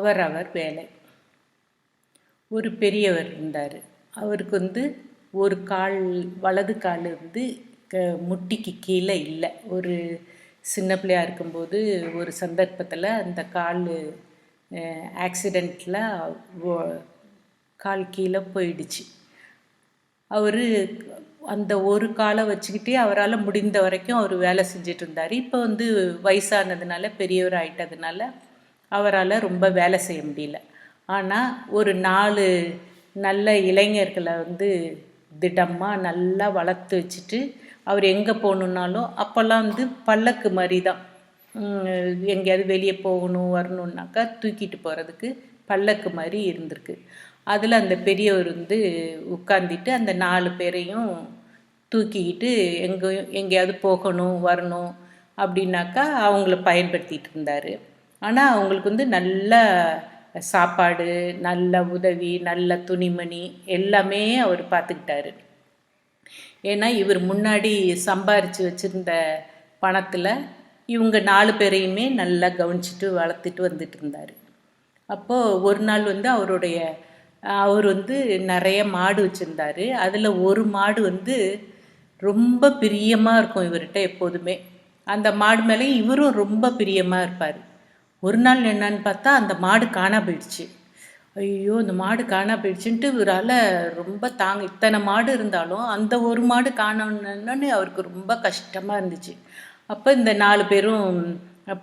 அவரவர் வேலை. ஒரு பெரியவர் இருந்தார். அவருக்கு ஒரு கால், வலது கால் முட்டிக்கு கீழே இல்லை. ஒரு சின்ன பிள்ளையா இருக்கும்போது ஒரு சந்தர்ப்பத்தில் அந்த கால் ஆக்சிடெண்ட்டில் கால் கீழே போயிடுச்சு. அவர் அந்த ஒரு காலை வச்சுக்கிட்டே அவரால் முடிந்த வரைக்கும் அவர் வேலை செஞ்சிட்டு இருந்தார். இப்போ வயசானதுனால, பெரியவர் ஆயிட்டதுனால அவரால் ரொம்ப வேலை செய்ய முடியல. ஆனால் ஒரு 4 நல்ல இளைஞர்களை திடமாக நல்லா வளர்த்து வச்சுட்டு அவர் எங்கே போகணுன்னாலும் அப்போல்லாம் பல்லக்கு மாதிரி தான். எங்கேயாவது வெளியே போகணும் வரணுன்னாக்கா தூக்கிட்டு போகிறதுக்கு பல்லக்கு மாதிரி இருந்திருக்கு. அதில் அந்த பெரியவர் உட்காந்துட்டு அந்த 4 பேரையும் தூக்கிக்கிட்டு எங்கேயாவது போகணும் வரணும் அப்படின்னாக்கா அவங்கள பயன்படுத்திகிட்டு இருந்தார். ஆனால் அவங்களுக்கு நல்ல சாப்பாடு, நல்ல உதவி, நல்ல துணிமணி எல்லாமே அவர் பார்த்துக்கிட்டாரு. ஏன்னா இவர் முன்னாடி சம்பாரித்து வச்சுருந்த பணத்தில் இவங்க 4 பேரையுமே நல்லா கவனிச்சிட்டு வளர்த்துட்டு வந்துட்டு இருந்தார். அப்போது ஒரு நாள் அவர் நிறைய மாடு வச்சுருந்தார். அதில் ஒரு மாடு ரொம்ப பிரியமாக இருக்கும் இவர்கிட்ட எப்போதுமே. அந்த மாடு மேலே இவரும் ரொம்ப பிரியமாக இருப்பார். ஒரு நாள் என்னன்னு பார்த்தா அந்த மாடு காணா போயிடுச்சு. ஐயோ, அந்த மாடு காணா போயிடுச்சுன்ட்டு இவரால் ரொம்ப இத்தனை மாடு இருந்தாலும் அந்த ஒரு மாடு காணோன்னு அவருக்கு ரொம்ப கஷ்டமாக இருந்துச்சு. அப்போ இந்த 4 பேரும்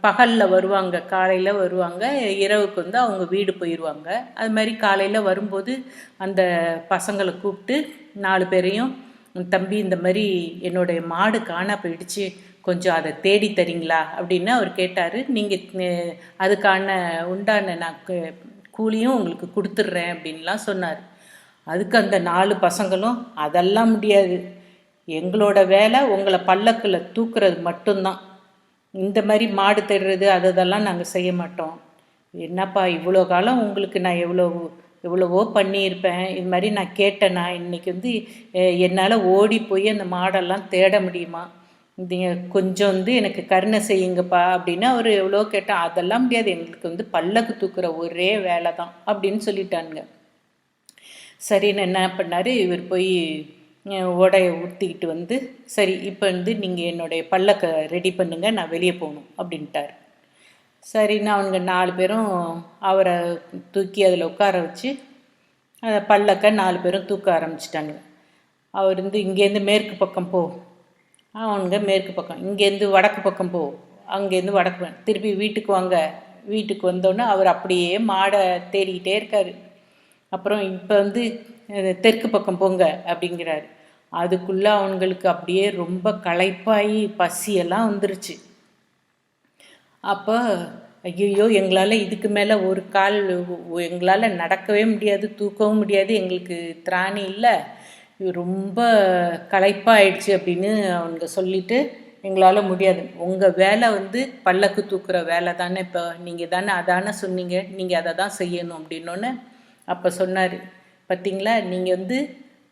பகலில் வருவாங்க, காலையில் வருவாங்க, இரவுக்கு அவங்க வீடு போயிடுவாங்க. அது மாதிரி காலையில் வரும்போது அந்த பசங்களை கூப்பிட்டு 4 பேரையும், தம்பி இந்த மாதிரி என்னுடைய மாடு காணா போயிடுச்சு, கொஞ்சம் அதை தேடி தரீங்களா அப்படின்னு அவர் கேட்டார். நீங்கள் அதுக்கான உண்டான நான் கூலியும் உங்களுக்கு கொடுத்துட்றேன் அப்படின்லாம் சொன்னார். அதுக்கு அந்த 4 பசங்களும் அதெல்லாம் முடியாது, எங்களோட வேலை உங்களை பல்லக்கில் தூக்குறது மட்டும்தான், இந்த மாதிரி மாடு தேடுறது அதெல்லாம் நாங்கள் செய்ய மாட்டோம். என்னப்பா இவ்வளோ காலம் உங்களுக்கு நான் எவ்வளவோ பண்ணியிருப்பேன், இது மாதிரி நான் கேட்டேன்னா இன்றைக்கி என்னால் ஓடி போய் அந்த மாடெல்லாம் தேட முடியுமா, கொஞ்சம் எனக்கு கருணை செய்யுங்கப்பா அப்படின்னு அவர் எவ்வளோ கேட்டால் அதெல்லாம் முடியாது, எங்களுக்கு பல்லக்கு தூக்குற ஒரே வேலை தான் அப்படின்னு சொல்லிட்டானுங்க. சரின்னு என்ன பண்ணார், இவர் போய் உடையை ஊற்றிக்கிட்டு சரி இப்போ நீங்கள் என்னுடைய பல்லக்கை ரெடி பண்ணுங்க, நான் வெளியே போகணும் அப்படின்ட்டார். சரின்னு அவங்க 4 பேரும் அவரை தூக்கி அதில் உட்கார வச்சு அந்த பல்லக்கை 4 பேரும் தூக்க ஆரம்பிச்சிட்டாங்க. அவர் இங்கேருந்து மேற்கு பக்கம் போ, அவனுங்க மேற்கு பக்கம், இங்கேருந்து வடக்கு பக்கம் போ, அங்கேருந்து வடக்கு, திருப்பி வீட்டுக்கு வாங்க. வீட்டுக்கு வந்தோடனே அவர் அப்படியே மாடை தேடிக்கிட்டே இருக்கார். அப்புறம் இப்போ தெற்கு பக்கம் போங்க அப்படிங்கிறாரு. அதுக்குள்ளே அவங்களுக்கு அப்படியே ரொம்ப களைப்பாகி பசியெல்லாம் வந்துருச்சு. அப்போ ஐயோ, எங்களால் இதுக்கு மேலே ஒரு கால் எங்களால் நடக்கவே முடியாது, தூக்கவும் முடியாது, எங்களுக்கு திராணி இல்லை, ரொம்ப களைப்பாயிடுச்சு அப்படின்னு அவங்க சொல்லிட்டு, எங்களால் முடியாது, உங்கள் வேலை பல்லக்கு தூக்குற வேலை தானே, இப்போ நீங்கள் தானே அதானே சொன்னீங்க, நீங்கள் அதை தான் செய்யணும் அப்படின்னோடனே அப்போ சொன்னார், பார்த்தீங்களா, நீங்கள்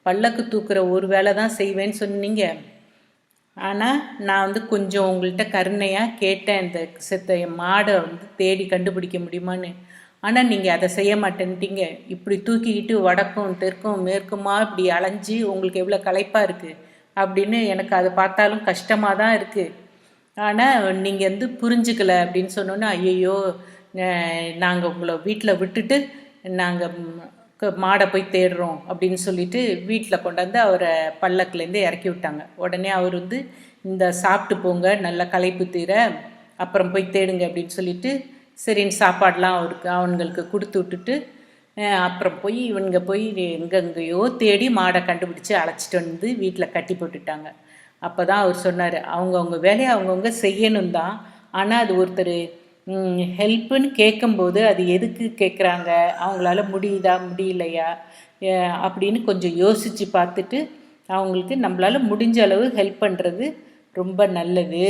பல்லக்கு தூக்குற ஒரு வேலை தான் செய்வேன்னு சொன்னீங்க, ஆனால் நான் கொஞ்சம் உங்கள்கிட்ட கருணையாக கேட்டேன், இந்த செத்த மாடை தேடி கண்டுபிடிக்க முடியுமான்னு, ஆனால் நீங்கள் அதை செய்ய மாட்டேன்ட்டீங்க, இப்படி தூக்கிக்கிட்டு வடக்கும் தெற்கும் மேற்குமா இப்படி அலைஞ்சி உங்களுக்கு எவ்வளோ களைப்பாக இருக்குது அப்படின்னு எனக்கு அதை பார்த்தாலும் கஷ்டமாக தான் இருக்குது, ஆனால் நீங்கள் புரிஞ்சுக்கலை அப்படின்னு சொன்னோன்னே, ஐயோ நாங்கள் உங்களை வீட்டில் விட்டுட்டு நாங்கள் மாடை போய் தேடுறோம் அப்படின்னு சொல்லிட்டு வீட்டில் கொண்டாந்து அவரை பல்லக்குலேருந்து இறக்கி விட்டாங்க. உடனே அவர் இந்த சாப்பிட்டு போங்க, நல்லா களைப்பு தீர, அப்புறம் போய் தேடுங்க அப்படின்னு சொல்லிட்டு சரின்னு சாப்பாடெலாம் அவங்களுக்கு கொடுத்து விட்டுட்டு அப்புறம் இவனுங்க போய் எங்கெங்கேயோ தேடி மாடை கண்டுபிடிச்சி அழைச்சிட்டு வீட்டில் கட்டி போட்டுட்டாங்க. அப்போ தான் அவர் சொன்னார், அவங்கவுங்க வேலையை அவங்கவுங்க செய்யணும் தான், ஆனால் அது ஒருத்தர் ஹெல்ப்புன்னு கேட்கும்போது அது எதுக்கு கேட்குறாங்க, அவங்களால முடியுதா முடியலையா அப்படின்னு கொஞ்சம் யோசித்து பார்த்துட்டு அவங்களுக்கு நம்மளால் முடிஞ்ச அளவு ஹெல்ப் பண்ணுறது ரொம்ப நல்லது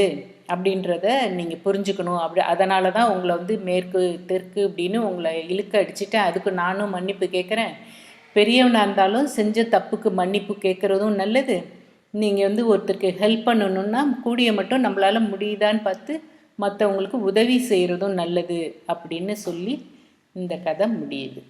அப்படின்றத நீங்கள் புரிஞ்சுக்கணும். அதனால தான் உங்களை மேற்கு தெற்கு அப்படின்னு உங்களை இழுக்க அடிச்சுட்டேன், அதுக்கு நானும் மன்னிப்பு கேட்குறேன். பெரியவனாக இருந்தாலும் செஞ்ச தப்புக்கு மன்னிப்பு கேட்குறதும் நல்லது. நீங்கள் ஒருத்தருக்கு ஹெல்ப் பண்ணணுன்னா கூடிய மட்டும் நம்மளால் முடியுதான்னு பார்த்து மற்றவங்களுக்கு உதவி செய்கிறதும் நல்லது அப்படின்னு சொல்லி இந்த கதை முடியுது.